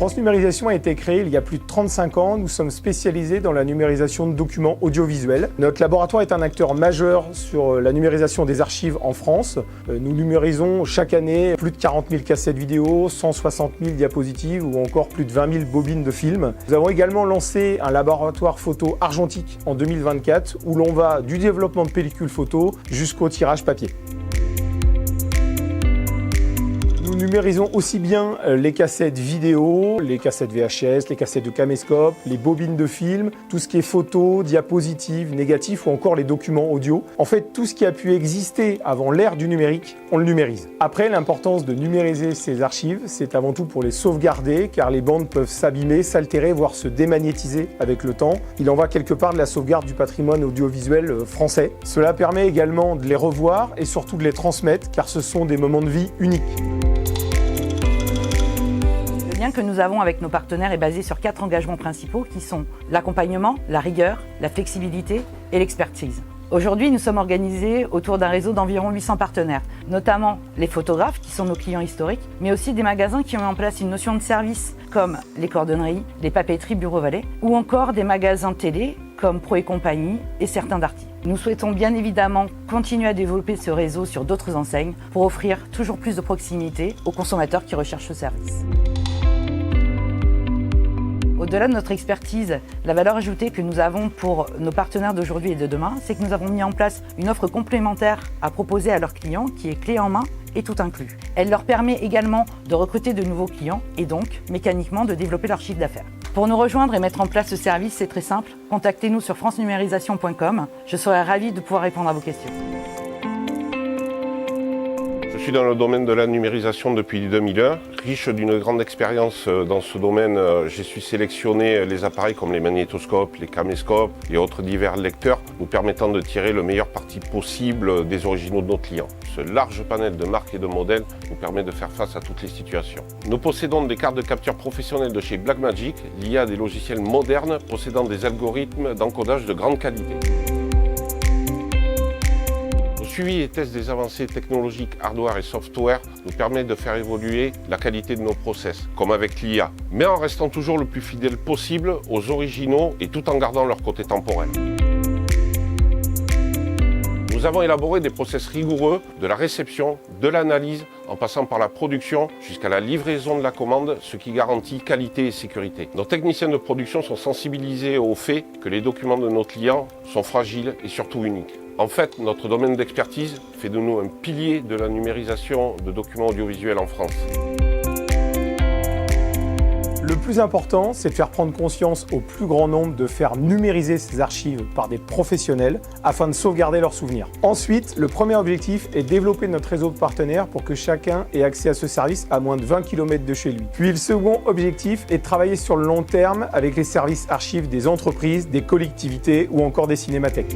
France Numérisation a été créée il y a plus de 35 ans. Nous sommes spécialisés dans la numérisation de documents audiovisuels. Notre laboratoire est un acteur majeur sur la numérisation des archives en France. Nous numérisons chaque année plus de 40 000 cassettes vidéo, 160 000 diapositives ou encore plus de 20 000 bobines de films. Nous avons également lancé un laboratoire photo argentique en 2024 où l'on va du développement de pellicules photo jusqu'au tirage papier. Nous numérisons aussi bien les cassettes vidéo, les cassettes VHS, les cassettes de caméscope, les bobines de film, tout ce qui est photo, diapositives, négatifs ou encore les documents audio. En fait, tout ce qui a pu exister avant l'ère du numérique, on le numérise. Après, l'importance de numériser ces archives, c'est avant tout pour les sauvegarder car les bandes peuvent s'abîmer, s'altérer, voire se démagnétiser avec le temps. Il en va quelque part de la sauvegarde du patrimoine audiovisuel français. Cela permet également de les revoir et surtout de les transmettre car ce sont des moments de vie uniques. Le lien que nous avons avec nos partenaires est basé sur 4 engagements principaux qui sont l'accompagnement, la rigueur, la flexibilité et l'expertise. Aujourd'hui, nous sommes organisés autour d'un réseau d'environ 800 partenaires, notamment les photographes qui sont nos clients historiques, mais aussi des magasins qui ont mis en place une notion de service comme les cordonneries, les papeteries Bureau Vallée ou encore des magasins télé comme Pro et Compagnie et certains Darty. Nous souhaitons bien évidemment continuer à développer ce réseau sur d'autres enseignes pour offrir toujours plus de proximité aux consommateurs qui recherchent ce service. Au-delà de notre expertise, la valeur ajoutée que nous avons pour nos partenaires d'aujourd'hui et de demain, c'est que nous avons mis en place une offre complémentaire à proposer à leurs clients qui est clé en main et tout inclus. Elle leur permet également de recruter de nouveaux clients et donc mécaniquement de développer leur chiffre d'affaires. Pour nous rejoindre et mettre en place ce service, c'est très simple. Contactez-nous sur francenumérisation.com. Je serai ravie de pouvoir répondre à vos questions. Je suis dans le domaine de la numérisation depuis 2001. Riche d'une grande expérience dans ce domaine, j'ai su sélectionner les appareils comme les magnétoscopes, les caméscopes et autres divers lecteurs nous permettant de tirer le meilleur parti possible des originaux de nos clients. Ce large panel de marques et de modèles nous permet de faire face à toutes les situations. Nous possédons des cartes de capture professionnelles de chez Blackmagic liées à des logiciels modernes possédant des algorithmes d'encodage de grande qualité. Suivi et test des avancées technologiques hardware et software nous permet de faire évoluer la qualité de nos process, comme avec l'IA, mais en restant toujours le plus fidèle possible aux originaux et tout en gardant leur côté temporel. Nous avons élaboré des process rigoureux de la réception, de l'analyse, en passant par la production jusqu'à la livraison de la commande, ce qui garantit qualité et sécurité. Nos techniciens de production sont sensibilisés au fait que les documents de nos clients sont fragiles et surtout uniques. En fait, notre domaine d'expertise fait de nous un pilier de la numérisation de documents audiovisuels en France. Le plus important, c'est de faire prendre conscience au plus grand nombre de faire numériser ces archives par des professionnels afin de sauvegarder leurs souvenirs. Ensuite, le premier objectif est de développer notre réseau de partenaires pour que chacun ait accès à ce service à moins de 20 km de chez lui. Puis le second objectif est de travailler sur le long terme avec les services archives des entreprises, des collectivités ou encore des cinémathèques.